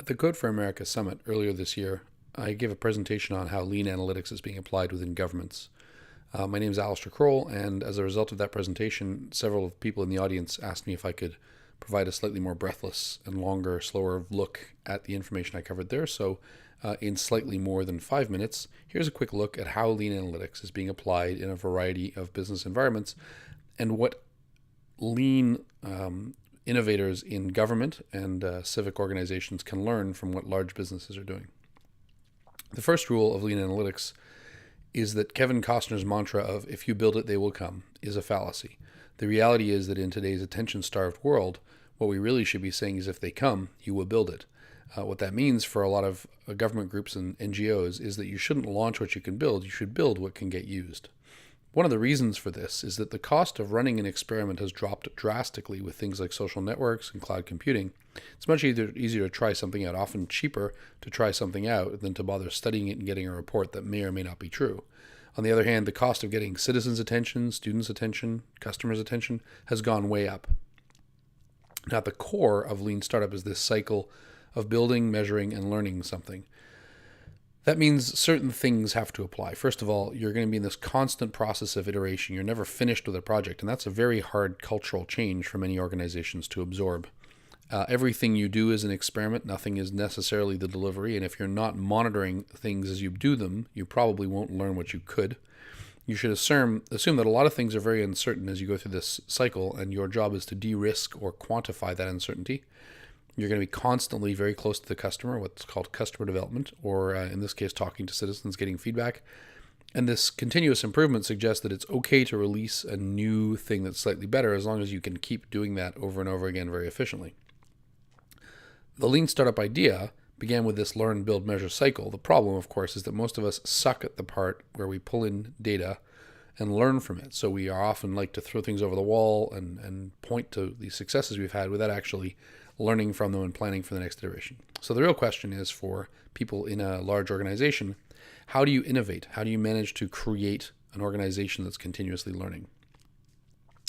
At the Code for America Summit earlier this year, I gave a presentation on how lean analytics is being applied within governments. My name is Alistair Kroll, and as a result of that presentation, several people in the audience asked me if I could provide a slightly more breathless and longer, slower look at the information I covered there. So, in slightly more than 5 minutes, here's a quick look at how lean analytics is being applied in a variety of business environments and what lean innovators in government and civic organizations can learn from what large businesses are doing. The first rule of lean analytics is that Kevin Costner's mantra of "if you build it, they will come" is a fallacy. The reality is that in today's attention-starved world, what we really should be saying is if they come, you will build it. What that means for a lot of government groups and NGOs is that you shouldn't launch what you can build, you should build what can get used. One of the reasons for this is that the cost of running an experiment has dropped drastically with things like social networks and cloud computing. It's much easier to try something out, often cheaper to try something out than to bother studying it and getting a report that may or may not be true. On the other hand, the cost of getting citizens' attention, students' attention, customers' attention has gone way up. Now, at the core of Lean Startup is this cycle of building, measuring, and learning something. That means certain things have to apply. First of all, you're going to be in this constant process of iteration. You're never finished with a project, and that's a very hard cultural change for many organizations to absorb. Everything you do is an experiment. Nothing is necessarily the delivery, and if you're not monitoring things as you do them, you probably won't learn what you could. You should assume that a lot of things are very uncertain as you go through this cycle, and your job is to de-risk or quantify that uncertainty. You're going to be constantly very close to the customer, what's called customer development, or in this case, talking to citizens, getting feedback. And this continuous improvement suggests that it's okay to release a new thing that's slightly better as long as you can keep doing that over and over again very efficiently. The lean startup idea began with this learn, build, measure cycle. The problem, of course, is that most of us suck at the part where we pull in data and learn from it. So we are often like to throw things over the wall and point to the successes we've had without actually learning from them and planning for the next iteration. So the real question is for people in a large organization, how do you innovate? How do you manage to create an organization that's continuously learning?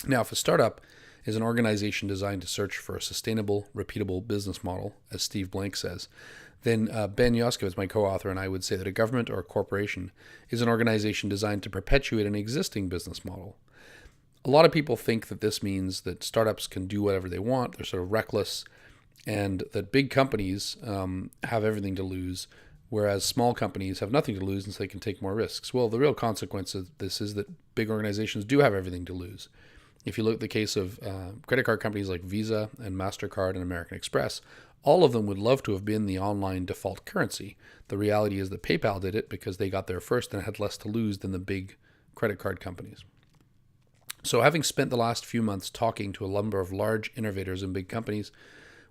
Now, if a startup is an organization designed to search for a sustainable, repeatable business model, as Steve Blank says, then Ben Yoskowitz, my co-author, and I would say that a government or a corporation is an organization designed to perpetuate an existing business model. A lot of people think that this means that startups can do whatever they want, they're sort of reckless, and that big companies have everything to lose, whereas small companies have nothing to lose and so they can take more risks. Well, the real consequence of this is that big organizations do have everything to lose. If you look at the case of credit card companies like Visa and MasterCard and American Express, all of them would love to have been the online default currency. The reality is that PayPal did it because they got there first and had less to lose than the big credit card companies. So having spent the last few months talking to a number of large innovators in big companies,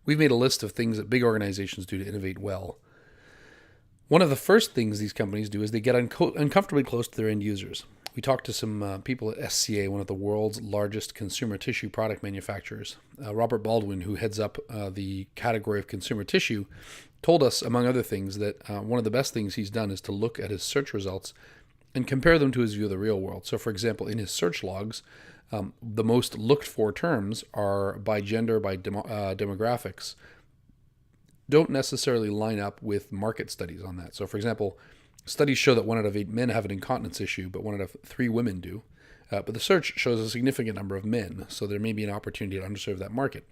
we've made a list of things that big organizations do to innovate well. One of the first things these companies do is they get uncomfortably close to their end users. We talked to some people at SCA, one of the world's largest consumer tissue product manufacturers. Robert Baldwin, who heads up the category of consumer tissue, told us, among other things, that one of the best things he's done is to look at his search results and compare them to his view of the real world. So, for example, in his search logs, the most looked for terms are by gender, by demographics, don't necessarily line up with market studies on that. So, for example, studies show that 1 out of 8 men have an incontinence issue, but 1 out of 3 women do. But the search shows a significant number of men, so there may be an opportunity to underserve that market.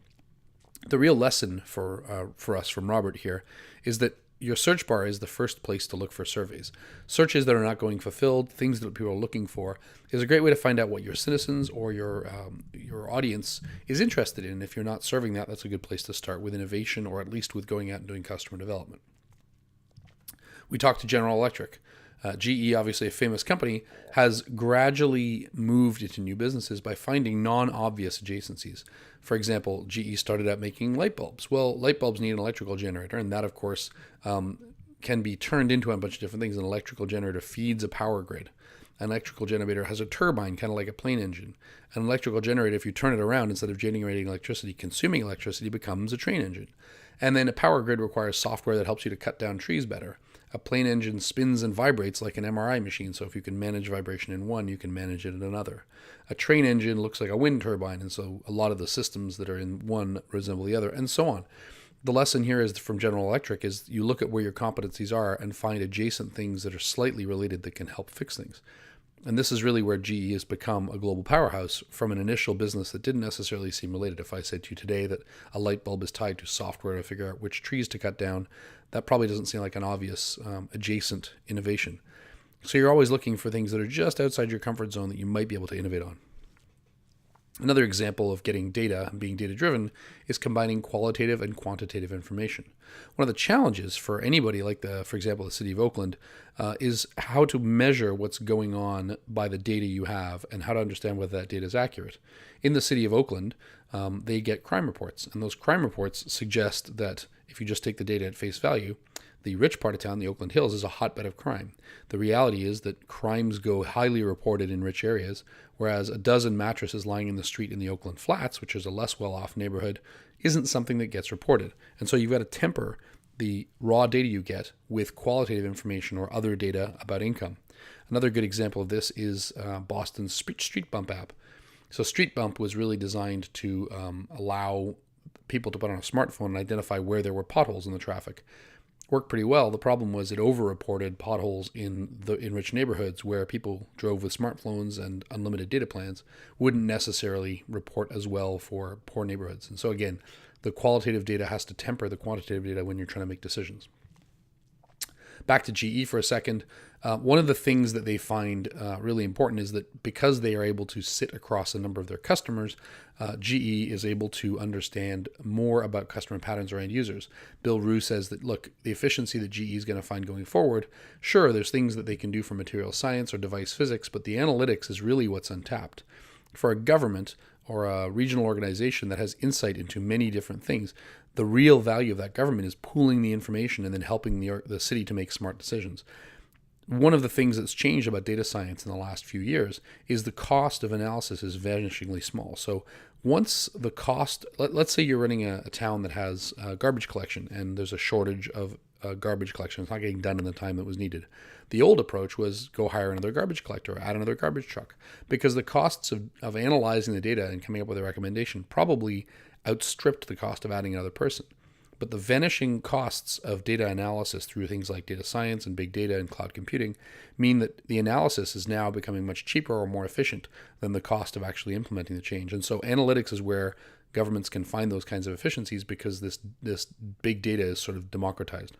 The real lesson for us from Robert here is that your search bar is the first place to look for surveys. Searches that are not going fulfilled, things that people are looking for, is a great way to find out what your citizens or your audience is interested in. If you're not serving that, that's a good place to start with innovation, or at least with going out and doing customer development. We talked to General Electric. GE, obviously a famous company, has gradually moved into new businesses by finding non-obvious adjacencies. For example, GE started out making light bulbs. Well, light bulbs need an electrical generator, and that, of course, can be turned into a bunch of different things. An electrical generator feeds a power grid. An electrical generator has a turbine, kind of like a plane engine. An electrical generator, if you turn it around, instead of generating electricity, consuming electricity, becomes a train engine. And then a power grid requires software that helps you to cut down trees better. A plane engine spins and vibrates like an MRI machine, so if you can manage vibration in one, you can manage it in another. A train engine looks like a wind turbine, and so a lot of the systems that are in one resemble the other, and so on. The lesson here is from General Electric is you look at where your competencies are and find adjacent things that are slightly related that can help fix things. And this is really where GE has become a global powerhouse from an initial business that didn't necessarily seem related. If I said to you today that a light bulb is tied to software to figure out which trees to cut down, that probably doesn't seem like an obvious adjacent innovation. So you're always looking for things that are just outside your comfort zone that you might be able to innovate on. Another example of getting data and being data-driven is combining qualitative and quantitative information. One of the challenges for anybody like, for example, the City of Oakland, is how to measure what's going on by the data you have and how to understand whether that data is accurate. In the City of Oakland, they get crime reports, and those crime reports suggest that if you just take the data at face value, the rich part of town, the Oakland Hills, is a hotbed of crime. The reality is that crimes go highly reported in rich areas, whereas a dozen mattresses lying in the street in the Oakland Flats, which is a less well-off neighborhood, isn't something that gets reported. And so you've got to temper the raw data you get with qualitative information or other data about income. Another good example of this is Boston's Street Bump app. So Street Bump was really designed to allow people to put on a smartphone and identify where there were potholes in the traffic. Worked pretty well. The problem was it over-reported potholes in rich neighborhoods where people drove with smartphones and unlimited data plans wouldn't necessarily report as well for poor neighborhoods. And so again, the qualitative data has to temper the quantitative data when you're trying to make decisions. Back to GE for a second. One of the things that they find really important is that because they are able to sit across a number of their customers, GE is able to understand more about customer patterns or end users. Bill Rue says that, look, the efficiency that GE is going to find going forward, sure, there's things that they can do for material science or device physics, but the analytics is really what's untapped. For a government or a regional organization that has insight into many different things, the real value of that government is pooling the information and then helping the city to make smart decisions. One of the things that's changed about data science in the last few years is the cost of analysis is vanishingly small. So once the cost, let's say you're running a town that has garbage collection and there's a shortage of garbage collection. It's not getting done in the time that was needed. The old approach was go hire another garbage collector or add another garbage truck, because the costs of analyzing the data and coming up with a recommendation probably outstripped the cost of adding another person. But the vanishing costs of data analysis through things like data science and big data and cloud computing mean that the analysis is now becoming much cheaper or more efficient than the cost of actually implementing the change. And so analytics is where governments can find those kinds of efficiencies because this big data is sort of democratized.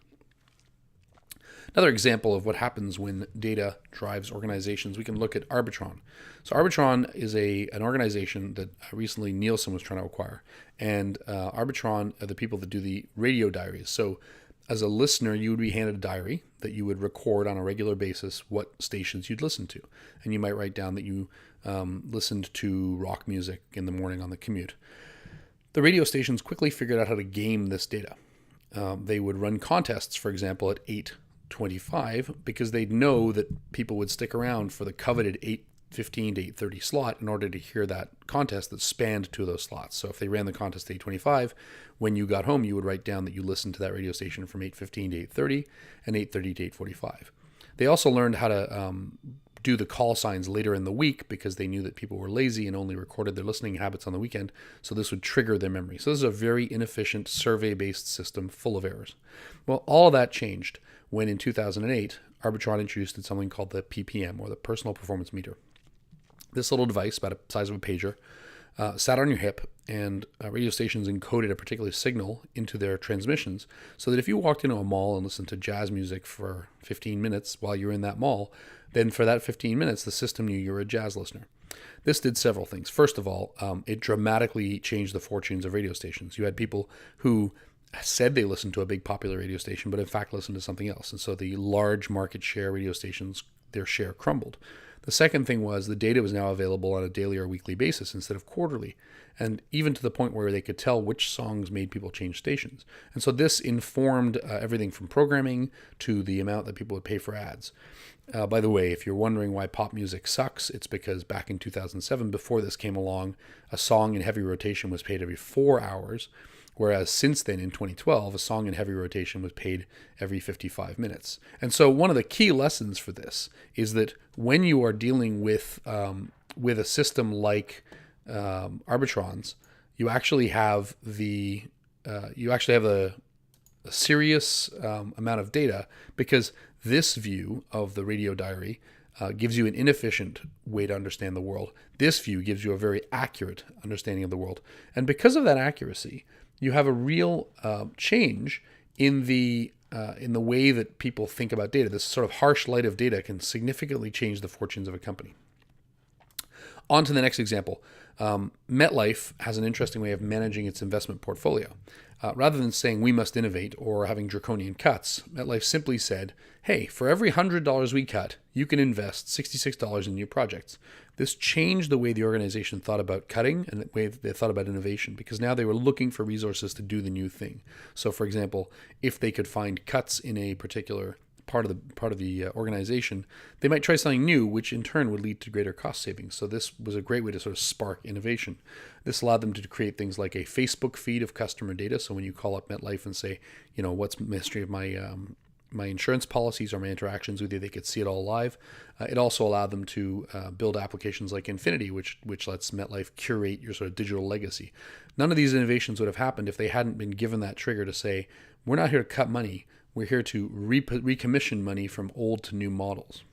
Another example of what happens when data drives organizations, we can look at Arbitron. So Arbitron is an organization that recently Nielsen was trying to acquire. And Arbitron are the people that do the radio diaries. So as a listener, you would be handed a diary that you would record on a regular basis what stations you'd listen to. And you might write down that you listened to rock music in the morning on the commute. The radio stations quickly figured out how to game this data. They would run contests, for example, at 8:25 because they'd know that people would stick around for the coveted 8:15 to 8:30 slot in order to hear that contest that spanned two of those slots. So if they ran the contest at 8:25, when you got home, you would write down that you listened to that radio station from 8:15 to 8:30 and 8:30 to 8:45. They also learned how to do the call signs later in the week because they knew that people were lazy and only recorded their listening habits on the weekend. So this would trigger their memory. So this is a very inefficient survey-based system full of errors. Well, all of that changed when in 2008, Arbitron introduced something called the PPM, or the Personal Performance Meter. This little device, about the size of a pager, sat on your hip, and radio stations encoded a particular signal into their transmissions so that if you walked into a mall and listened to jazz music for 15 minutes while you were in that mall, then for that 15 minutes, the system knew you were a jazz listener. This did several things. First of all, it dramatically changed the fortunes of radio stations. You had people who said they listened to a big popular radio station, but in fact listened to something else. And so the large market share radio stations, their share crumbled. The second thing was the data was now available on a daily or weekly basis instead of quarterly, and even to the point where they could tell which songs made people change stations. And so this informed everything from programming to the amount that people would pay for ads. By the way, if you're wondering why pop music sucks, it's because back in 2007, before this came along, a song in heavy rotation was paid every 4 hours, whereas since then, in 2012, a song in heavy rotation was paid every 55 minutes. And so one of the key lessons for this is that when you are dealing with a system like Arbitron's, you actually have the you actually have a serious amount of data, because this view of the radio diary gives you an inefficient way to understand the world. This view gives you a very accurate understanding of the world. And because of that accuracy, you have a real change in the way that people think about data. This sort of harsh light of data can significantly change the fortunes of a company. On to the next example. MetLife has an interesting way of managing its investment portfolio. Rather than saying we must innovate or having draconian cuts, MetLife simply said, hey, for every $100 we cut, you can invest $66 in new projects. This changed the way the organization thought about cutting and the way they thought about innovation, because now they were looking for resources to do the new thing. So, for example, if they could find cuts in a particular part of the organization, they might try something new, which in turn would lead to greater cost savings. So this was a great way to sort of spark innovation. This allowed them to create things like a Facebook feed of customer data. So when you call up MetLife and say, what's the history of my insurance policies or my interactions with you, they could see it all live. It also allowed them to build applications like Infinity, which lets MetLife curate your sort of digital legacy. None of these innovations would have happened if they hadn't been given that trigger to say, we're not here to cut money. We're here to recommission money from old to new models.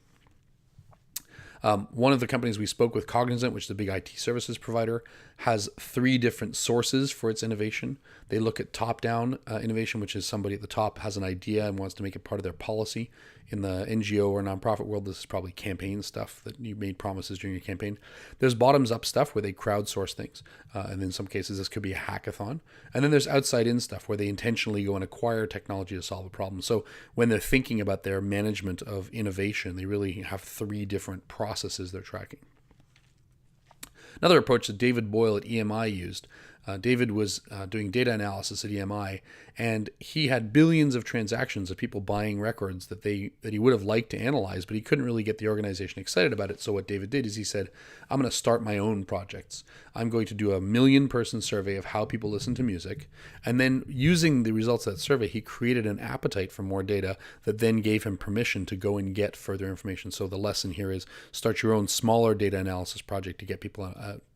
One of the companies we spoke with, Cognizant, which is a big IT services provider, has 3 different sources for its innovation. They look at top-down innovation, which is somebody at the top has an idea and wants to make it part of their policy. In the NGO or nonprofit world, this is probably campaign stuff that you made promises during your campaign. There's bottoms-up stuff where they crowdsource things. And in some cases, this could be a hackathon. And then there's outside-in stuff where they intentionally go and acquire technology to solve a problem. So when they're thinking about their management of innovation, they really have 3 different processes they're tracking. Another approach that David Boyle at EMI used. David was doing data analysis at EMI, and he had billions of transactions of people buying records that he would have liked to analyze, but he couldn't really get the organization excited about it. So what David did is he said, I'm going to start my own projects. I'm going to do a 1 million-person survey of how people listen to music, and then using the results of that survey, he created an appetite for more data that then gave him permission to go and get further information. So the lesson here is start your own smaller data analysis project to get people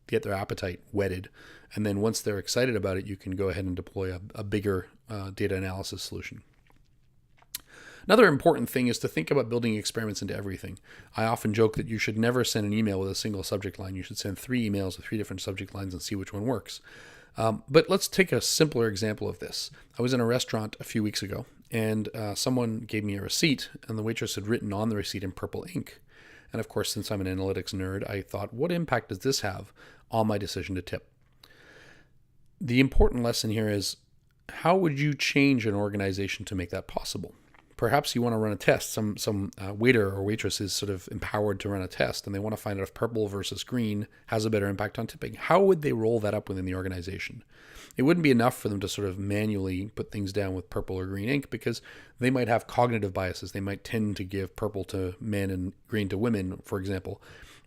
get their appetite whetted. And then once they're excited about it, you can go ahead and deploy a bigger data analysis solution. Another important thing is to think about building experiments into everything. I often joke that you should never send an email with a single subject line. You should send 3 emails with 3 different subject lines and see which one works. But let's take a simpler example of this. I was in a restaurant a few weeks ago, and someone gave me a receipt, and the waitress had written on the receipt in purple ink. And of course, since I'm an analytics nerd, I thought, what impact does this have on my decision to tip? The important lesson here is, how would you change an organization to make that possible? Perhaps you want to run a test. Some waiter or waitress is sort of empowered to run a test, and they want to find out if purple versus green has a better impact on tipping. How would they roll that up within the organization? It wouldn't be enough for them to sort of manually put things down with purple or green ink, because they might have cognitive biases. They might tend to give purple to men and green to women, for example.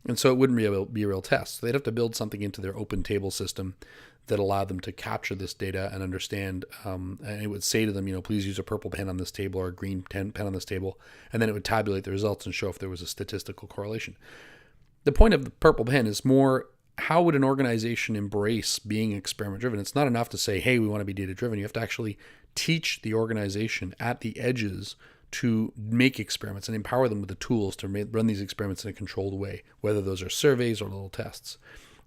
And so it wouldn't be a real test. So they'd have to build something into their open table system that allowed them to capture this data and understand, and it would say to them, please use a purple pen on this table or a green pen on this table, and then it would tabulate the results and show if there was a statistical correlation. The point of the purple pen is more, how would an organization embrace being experiment-driven? It's not enough to say, hey, we want to be data-driven. You have to actually teach the organization at the edges to make experiments and empower them with the tools to run these experiments in a controlled way, whether those are surveys or little tests.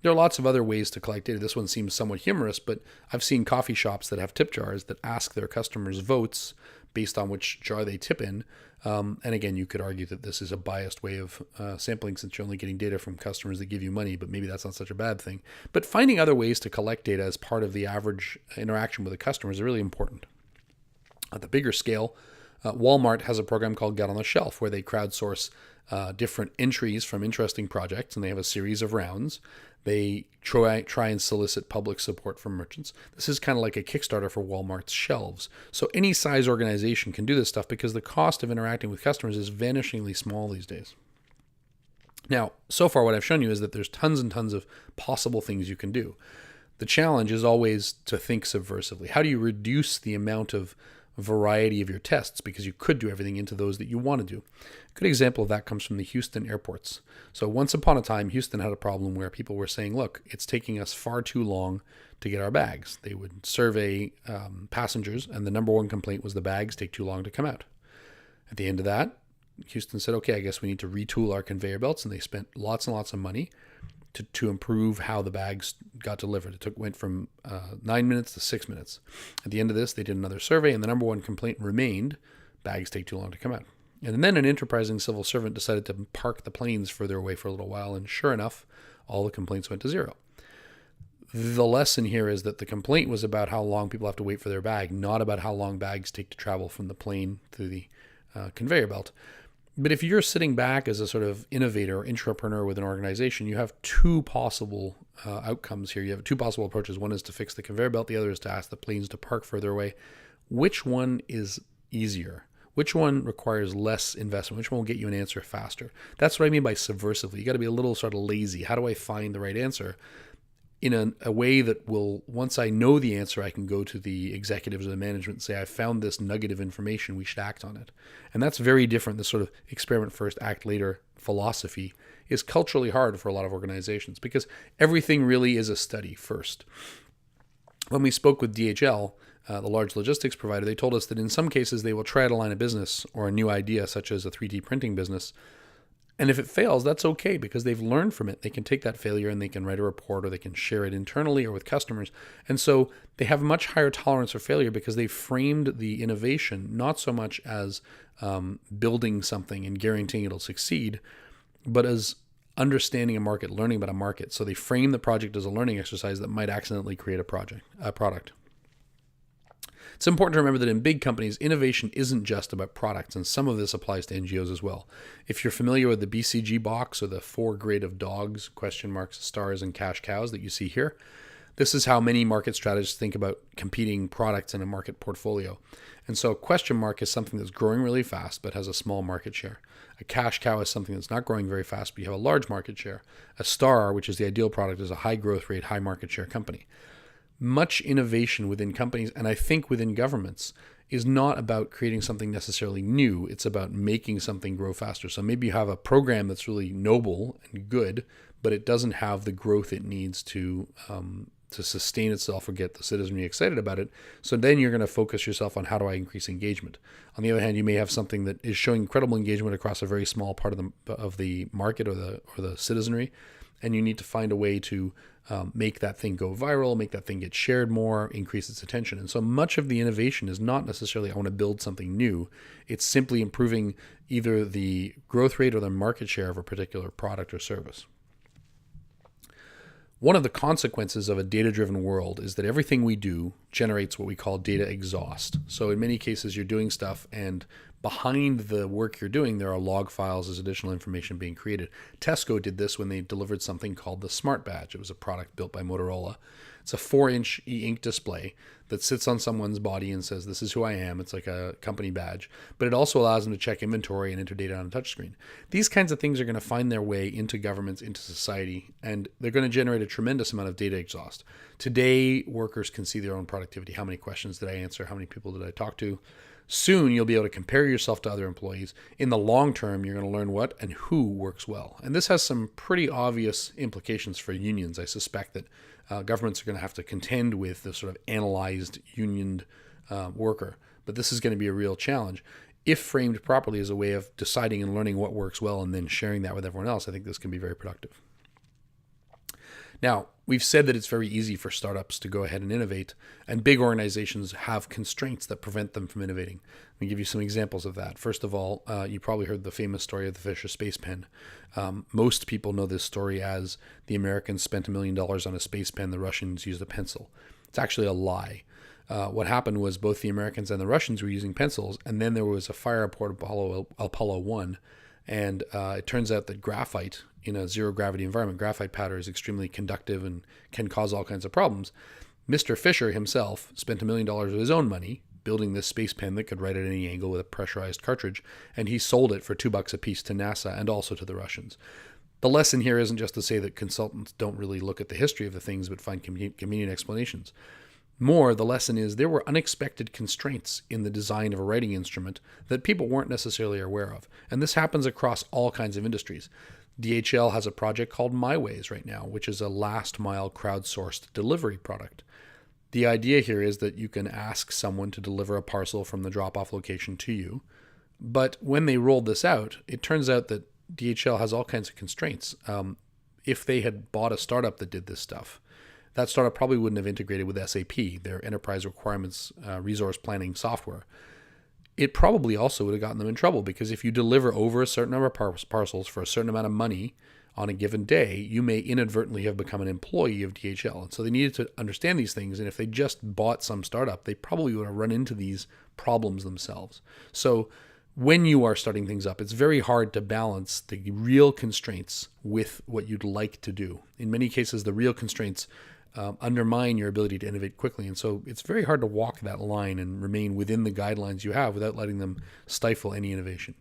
There are lots of other ways to collect data. This one seems somewhat humorous, but I've seen coffee shops that have tip jars that ask their customers votes based on which jar they tip in. And again, you could argue that this is a biased way of sampling, since you're only getting data from customers that give you money, but maybe that's not such a bad thing. But finding other ways to collect data as part of the average interaction with a customer is really important. At the bigger scale, Walmart has a program called Get on the Shelf, where they crowdsource different entries from interesting projects, and they have a series of rounds. They try and solicit public support from merchants. This is kind of like a Kickstarter for Walmart's shelves. So any size organization can do this stuff because the cost of interacting with customers is vanishingly small these days. Now, so far what I've shown you is that there's tons and tons of possible things you can do. The challenge is always to think subversively. How do you reduce the amount of variety of your tests, because you could do everything into those that you want to do? A good example of that comes from the Houston airports. So once upon a time, Houston had a problem where people were saying, look, it's taking us far too long to get our bags. They would survey passengers, and the number one complaint was the bags take too long to come out. At the end of that, Houston said, okay, I guess we need to retool our conveyor belts, and they spent lots and lots of money to improve how the bags got delivered. It went from 9 minutes to 6 minutes. At the end of this, they did another survey, and the number one complaint remained, bags take too long to come out. And then an enterprising civil servant decided to park the planes further away for a little while, and sure enough, all the complaints went to zero. The lesson here is that the complaint was about how long people have to wait for their bag, not about how long bags take to travel from the plane to the conveyor belt. But if you're sitting back as a sort of innovator or intrapreneur with an organization, you have two possible outcomes here. You have two possible approaches. One is to fix the conveyor belt. The other is to ask the planes to park further away. Which one is easier? Which one requires less investment? Which one will get you an answer faster? That's what I mean by subversively. You got to be a little sort of lazy. How do I find the right answer? In a way that will, once I know the answer, I can go to the executives or the management and say, I found this nugget of information, we should act on it. And that's very different. This sort of experiment first, act later philosophy is culturally hard for a lot of organizations because everything really is a study first. When we spoke with DHL, the large logistics provider, they told us that in some cases they will try out a line of business or a new idea, such as a 3D printing business. And if it fails, that's okay because they've learned from it. They can take that failure and they can write a report or they can share it internally or with customers. And so they have a much higher tolerance for failure because they framed the innovation not so much as building something and guaranteeing it'll succeed, but as understanding a market, learning about a market. So they frame the project as a learning exercise that might accidentally create a product. It's important to remember that in big companies, innovation isn't just about products, and some of this applies to NGOs as well. If you're familiar with the BCG box or the 4 grade of dogs, question marks, stars, and cash cows that you see here, this is how many market strategists think about competing products in a market portfolio. And so a question mark is something that's growing really fast but has a small market share. A cash cow is something that's not growing very fast, but you have a large market share. A star, which is the ideal product, is a high growth rate, high market share company. Much innovation within companies, and I think within governments, is not about creating something necessarily new. It's about making something grow faster. So maybe you have a program that's really noble and good, but it doesn't have the growth it needs to sustain itself or get the citizenry excited about it. So then you're going to focus yourself on how do I increase engagement. On the other hand, you may have something that is showing incredible engagement across a very small part of the market or the citizenry, and you need to find a way to make that thing go viral, make that thing get shared more, increase its attention. And so much of the innovation is not necessarily I want to build something new. It's simply improving either the growth rate or the market share of a particular product or service. One of the consequences of a data-driven world is that everything we do generates what we call data exhaust. So in many cases, you're doing stuff and behind the work you're doing, there are log files as additional information being created. Tesco did this when they delivered something called the Smart Badge. It was a product built by Motorola. It's a 4-inch e-ink display that sits on someone's body and says, this is who I am. It's like a company badge, but it also allows them to check inventory and enter data on a touchscreen. These kinds of things are going to find their way into governments, into society, and they're going to generate a tremendous amount of data exhaust. Today, workers can see their own productivity. How many questions did I answer? How many people did I talk to? Soon, you'll be able to compare yourself to other employees. In the long term, you're going to learn what and who works well. And this has some pretty obvious implications for unions. I suspect that governments are going to have to contend with the sort of analyzed unioned worker. But this is going to be a real challenge. If framed properly as a way of deciding and learning what works well and then sharing that with everyone else, I think this can be very productive. Now, we've said that it's very easy for startups to go ahead and innovate, and big organizations have constraints that prevent them from innovating. Let me give you some examples of that. First of all, you probably heard the famous story of the Fisher space pen. Most people know this story as the Americans spent $1 million on a space pen, the Russians used a pencil. It's actually a lie. What happened was both the Americans and the Russians were using pencils, and then there was a fire aboard Apollo 1, and it turns out that graphite, in a zero-gravity environment, graphite powder is extremely conductive and can cause all kinds of problems. Mr. Fisher himself spent $1 million of his own money building this space pen that could write at any angle with a pressurized cartridge, and he sold it for $2 a piece to NASA and also to the Russians. The lesson here isn't just to say that consultants don't really look at the history of the things but find convenient explanations. More, the lesson is there were unexpected constraints in the design of a writing instrument that people weren't necessarily aware of. And this happens across all kinds of industries. DHL has a project called MyWays right now, which is a last mile crowdsourced delivery product. The idea here is that you can ask someone to deliver a parcel from the drop-off location to you. But when they rolled this out, it turns out that DHL has all kinds of constraints. If they had bought a startup that did this stuff, that startup probably wouldn't have integrated with SAP, their enterprise requirements resource planning software. It probably also would have gotten them in trouble, because if you deliver over a certain number of parcels for a certain amount of money on a given day, you may inadvertently have become an employee of DHL. And so they needed to understand these things. And if they just bought some startup, they probably would have run into these problems themselves. So when you are starting things up, it's very hard to balance the real constraints with what you'd like to do. In many cases, the real constraints undermine your ability to innovate quickly. And so it's very hard to walk that line and remain within the guidelines you have without letting them stifle any innovation.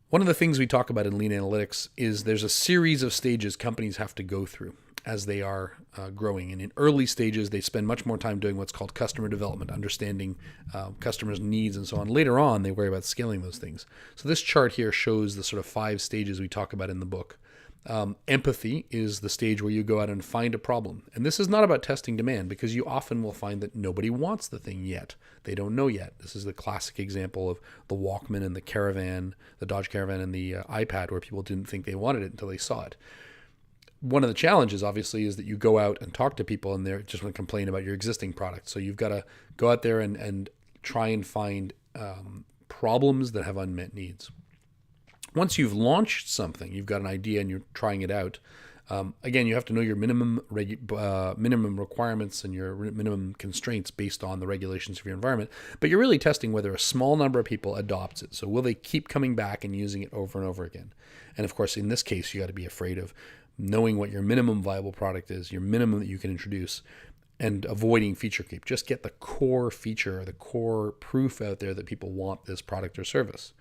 One of the things we talk about in Lean Analytics is there's a series of stages companies have to go through as they are growing. And in early stages, they spend much more time doing what's called customer development, understanding customers' needs and so on. Later on, they worry about scaling those things. So this chart here shows the sort of 5 stages we talk about in the book. Empathy is the stage where you go out and find a problem. And this is not about testing demand, because you often will find that nobody wants the thing yet. They don't know yet. This is the classic example of the Walkman and the Caravan, the Dodge Caravan and the iPad, where people didn't think they wanted it until they saw it. One of the challenges, obviously, is that you go out and talk to people and they just want to complain about your existing product. So you've got to go out there and try and find problems that have unmet needs. Once you've launched something, you've got an idea and you're trying it out, again, you have to know your minimum requirements and your minimum constraints based on the regulations of your environment. But you're really testing whether a small number of people adopts it. So will they keep coming back and using it over and over again? And of course, in this case, you got to be afraid of knowing what your minimum viable product is, your minimum that you can introduce, and avoiding feature creep. Just get the core feature, the core proof out there that people want this product or service.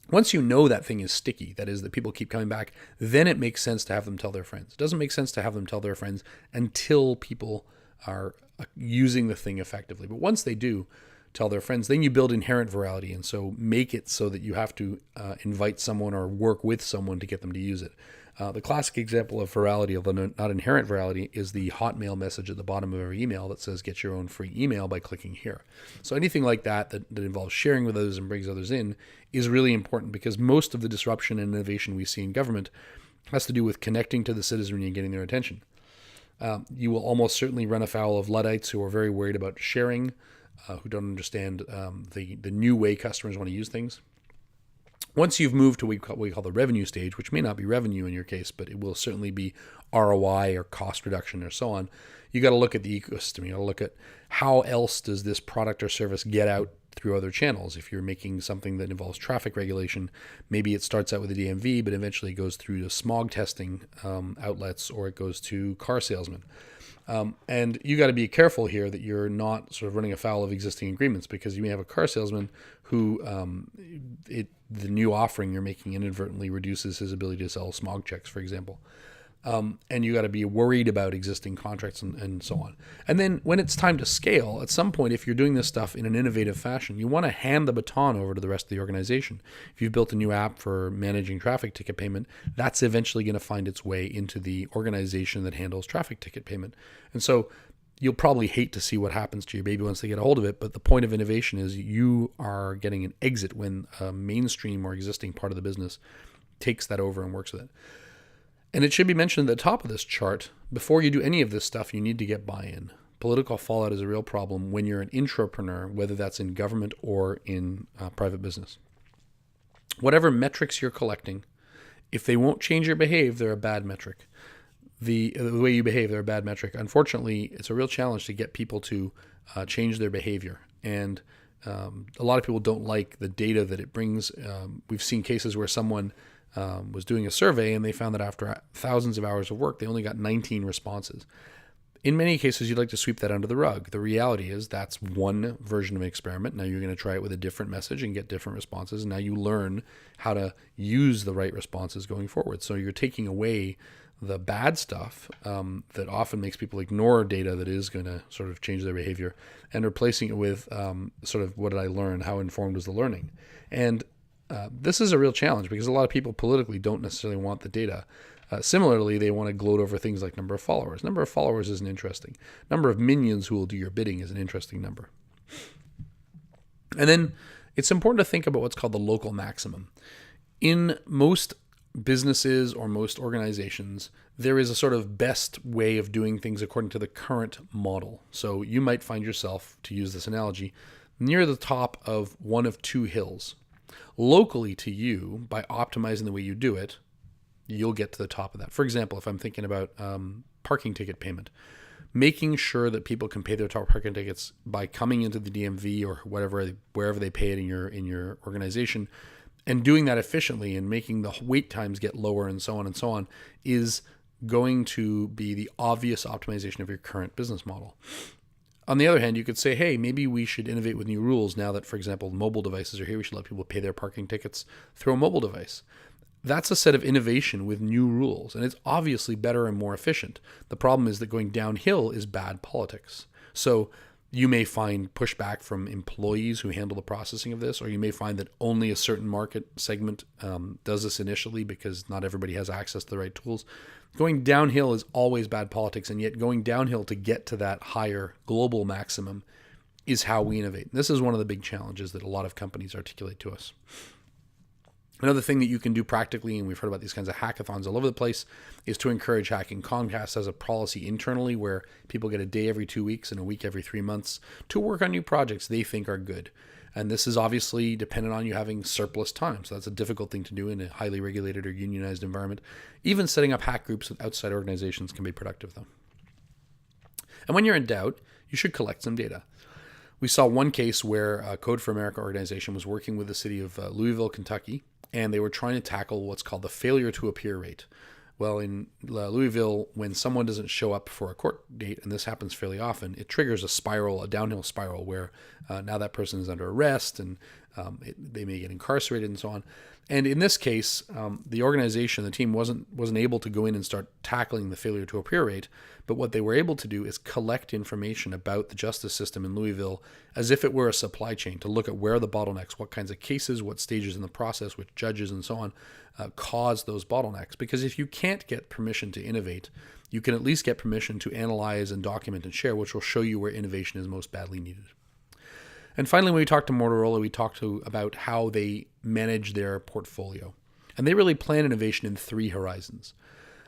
Once you know that thing is sticky, that is, that people keep coming back, then it makes sense to have them tell their friends. It doesn't make sense to have them tell their friends until people are using the thing effectively. But once they do tell their friends, then you build inherent virality. And so make it so that you have to invite someone or work with someone to get them to use it. The classic example of virality, although not inherent virality, is the Hotmail message at the bottom of every email that says, get your own free email by clicking here. So anything like that involves sharing with others and brings others in is really important, because most of the disruption and innovation we see in government has to do with connecting to the citizenry and getting their attention. You will almost certainly run afoul of Luddites who are very worried about sharing, who don't understand the new way customers want to use things. Once you've moved to what we call the revenue stage, which may not be revenue in your case, but it will certainly be ROI or cost reduction or so on, you got to look at the ecosystem. You got to look at how else does this product or service get out through other channels. If you're making something that involves traffic regulation, maybe it starts out with a DMV, but eventually goes through to smog testing outlets, or it goes to car salesmen. And you got to be careful here that you're not sort of running afoul of existing agreements, because you may have a car salesman who the new offering you're making inadvertently reduces his ability to sell smog checks, for example. And you got to be worried about existing contracts and so on. And then when it's time to scale, at some point, if you're doing this stuff in an innovative fashion, you want to hand the baton over to the rest of the organization. If you've built a new app for managing traffic ticket payment, that's eventually going to find its way into the organization that handles traffic ticket payment. And so you'll probably hate to see what happens to your baby once they get a hold of it. But the point of innovation is you are getting an exit when a mainstream or existing part of the business takes that over and works with it. And it should be mentioned at the top of this chart, before you do any of this stuff, you need to get buy-in. Political fallout is a real problem when you're an intrapreneur, whether that's in government or in private business. Whatever metrics you're collecting, if they won't change your behavior, they're a bad metric. The way you behave, they're a bad metric. Unfortunately, it's a real challenge to get people to change their behavior. And a lot of people don't like the data that it brings. We've seen cases where someone was doing a survey and they found that after thousands of hours of work, they only got 19 responses. In many cases, you'd like to sweep that under the rug. The reality is that's one version of an experiment. Now you're going to try it with a different message and get different responses. And now you learn how to use the right responses going forward. So you're taking away the bad stuff that often makes people ignore data that is going to sort of change their behavior, and replacing it with sort of, what did I learn? How informed was the learning? And This is a real challenge because a lot of people politically don't necessarily want the data. Similarly, they want to gloat over things like number of followers. Number of followers isn't interesting. Number of minions who will do your bidding is an interesting number. And then it's important to think about what's called the local maximum. In most businesses or most organizations, there is a sort of best way of doing things according to the current model. So you might find yourself, to use this analogy, near the top of one of two hills. Locally to you, by optimizing the way you do it, you'll get to the top of that. For example, if I'm thinking about parking ticket payment, making sure that people can pay their top parking tickets by coming into the DMV or wherever they pay it in your organization, and doing that efficiently and making the wait times get lower and so on is going to be the obvious optimization of your current business model. On the other hand, you could say, hey, maybe we should innovate with new rules now that, for example, mobile devices are here. We should let people pay their parking tickets through a mobile device. That's a set of innovation with new rules, and it's obviously better and more efficient. The problem is that going downhill is bad politics. So you may find pushback from employees who handle the processing of this, or you may find that only a certain market segment does this initially because not everybody has access to the right tools. Going downhill is always bad politics, and yet going downhill to get to that higher global maximum is how we innovate. And this is one of the big challenges that a lot of companies articulate to us. Another thing that you can do practically, and we've heard about these kinds of hackathons all over the place, is to encourage hacking. Comcast has a policy internally where people get a day every 2 weeks and a week every 3 months to work on new projects they think are good. And this is obviously dependent on you having surplus time. So that's a difficult thing to do in a highly regulated or unionized environment. Even setting up hack groups with outside organizations can be productive, though. And when you're in doubt, you should collect some data. We saw one case where a Code for America organization was working with the city of Louisville, Kentucky, and they were trying to tackle what's called the failure to appear rate. Well, in Louisville, when someone doesn't show up for a court date, and this happens fairly often, it triggers a downhill spiral where now that person is under arrest and they may get incarcerated and so on. And in this case, the organization, the team wasn't able to go in and start tackling the failure to appear rate, but what they were able to do is collect information about the justice system in Louisville as if it were a supply chain, to look at where are the bottlenecks, what kinds of cases, what stages in the process, which judges and so on cause those bottlenecks. Because if you can't get permission to innovate, you can at least get permission to analyze and document and share, which will show you where innovation is most badly needed. And finally, when we talked to Motorola, we talked about how they manage their portfolio. And they really plan innovation in 3 horizons.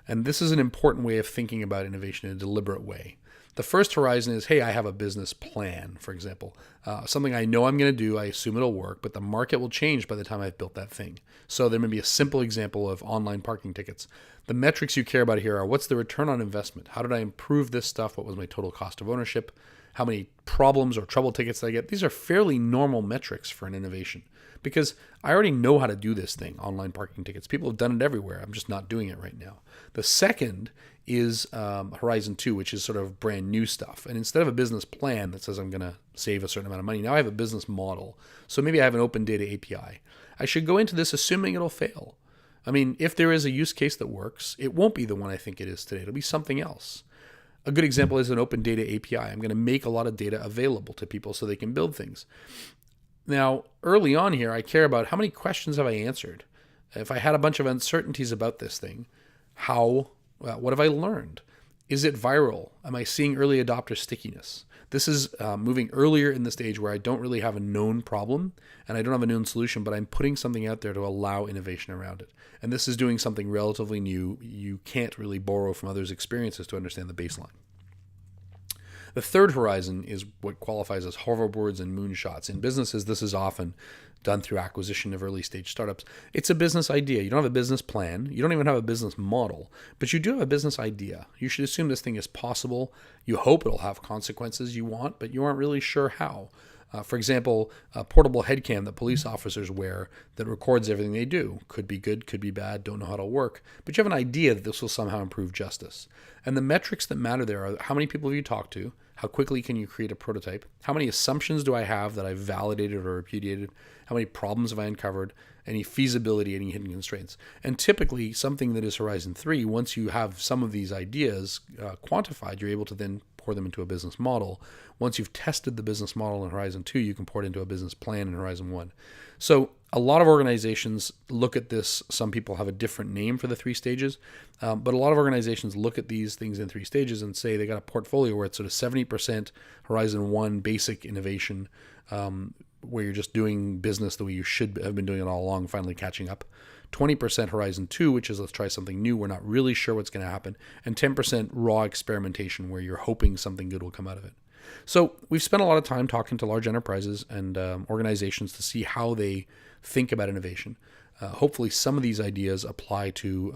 And this is an important way of thinking about innovation in a deliberate way. The first horizon is, hey, I have a business plan, for example. Something I know I'm going to do, I assume it'll work, but the market will change by the time I've built that thing. So there may be a simple example of online parking tickets. The metrics you care about here are, what's the return on investment? How did I improve this stuff? What was my total cost of ownership? How many problems or trouble tickets did I get? These are fairly normal metrics for an innovation because I already know how to do this thing, online parking tickets. People have done it everywhere. I'm just not doing it right now. The second is Horizon 2, which is sort of brand new stuff. And instead of a business plan that says I'm going to save a certain amount of money, now I have a business model. So maybe I have an open data API. I should go into this assuming it'll fail. I mean, if there is a use case that works, it won't be the one I think it is today. It'll be something else. A good example is an open data API. I'm going to make a lot of data available to people so they can build things. Now, early on here, I care about how many questions have I answered? If I had a bunch of uncertainties about this thing, what have I learned? Is it viral? Am I seeing early adopter stickiness? This is moving earlier in the stage where I don't really have a known problem and I don't have a known solution, but I'm putting something out there to allow innovation around it. And this is doing something relatively new. You can't really borrow from others' experiences to understand the baseline. The third horizon is what qualifies as hoverboards and moonshots. In businesses, this is often done through acquisition of early stage startups. It's a business idea. You don't have a business plan. You don't even have a business model, but you do have a business idea. You should assume this thing is possible. You hope it'll have consequences you want, but you aren't really sure how. For example, a portable head cam that police officers wear that records everything they do. Could be good, could be bad, don't know how it'll work. But you have an idea that this will somehow improve justice. And the metrics that matter there are how many people have you talked to? How quickly can you create a prototype? How many assumptions do I have that I've validated or repudiated? How many problems have I uncovered? Any feasibility, any hidden constraints? And typically something that is Horizon 3, once you have some of these ideas quantified, you're able to then pour them into a business model. Once you've tested the business model in Horizon 2, you can pour it into a business plan in Horizon 1. So a lot of organizations look at this. Some people have a different name for the 3 stages, but a lot of organizations look at these things in 3 stages and say they got a portfolio where it's sort of 70% Horizon 1 basic innovation, where you're just doing business the way you should have been doing it all along, finally catching up. 20% Horizon 2, which is let's try something new, we're not really sure what's going to happen. And 10% raw experimentation, where you're hoping something good will come out of it. So we've spent a lot of time talking to large enterprises and organizations to see how they think about innovation. Hopefully some of these ideas apply to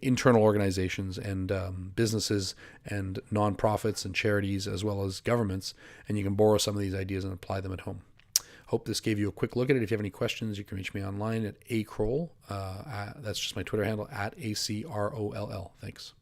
internal organizations and businesses and nonprofits and charities, as well as governments, and you can borrow some of these ideas and apply them at home. Hope this gave you a quick look at it. If you have any questions, you can reach me online at acroll. That's just my Twitter handle, at ACROLL. Thanks.